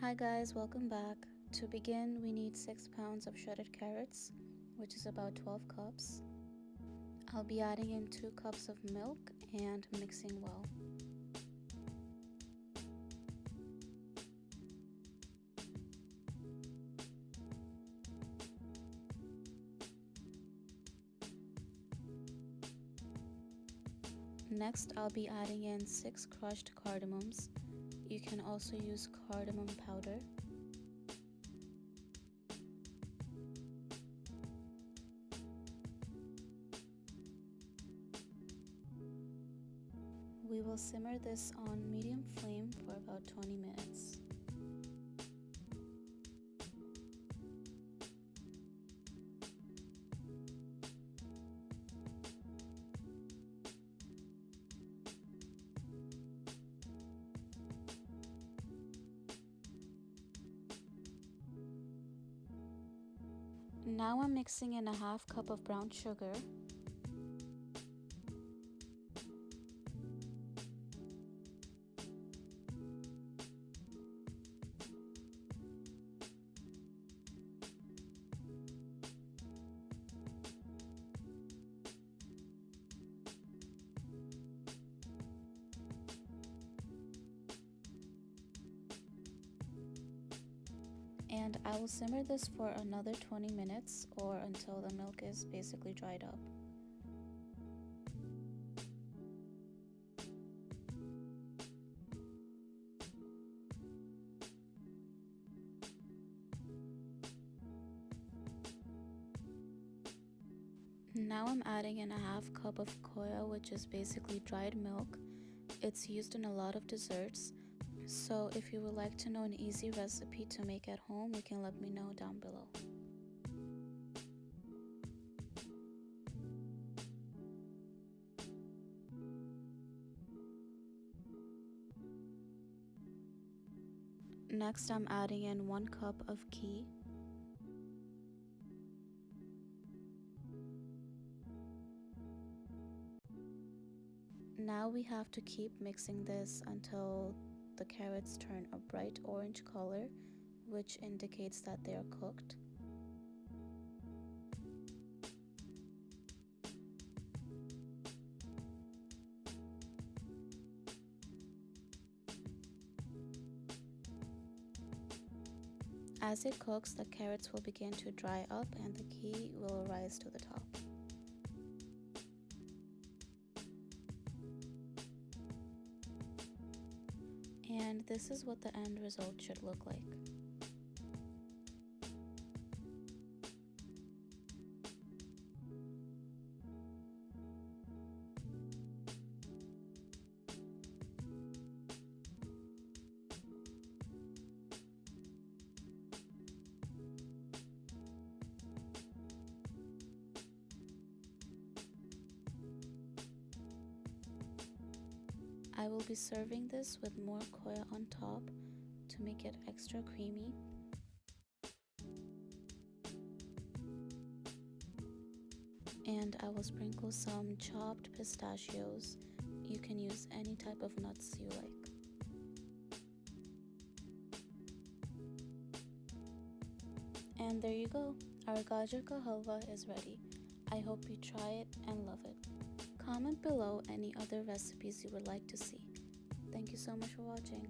Hi guys, welcome back. To begin, we need 6 pounds of shredded carrots, which is about 12 cups. I'll be adding in 2 cups of milk and mixing well. Next, I'll be adding in 6 crushed cardamoms. You can also use cardamom powder. We will simmer this on medium flame for about 20 minutes. Now I'm mixing in a half cup of brown sugar, and I will simmer this for another 20 minutes or until the milk is basically dried up. Now I'm adding in a half cup of koya, which is basically dried milk. It's used in a lot of desserts, so if you would like to know an easy recipe to make at home, you can let me know down below. Next, I'm adding in 1 cup of ghee. Now we have to keep mixing this until the carrots turn a bright orange color, which indicates that they are cooked. As it cooks, the carrots will begin to dry up and the ghee will rise to the top. And this is what the end result should look like. I will be serving this with more koya on top to make it extra creamy. And I will sprinkle some chopped pistachios. You can use any type of nuts you like. And there you go, our Gajar ka halwa is ready. I hope you try it and love it. Comment below any other recipes you would like to see. Thank you so much for watching.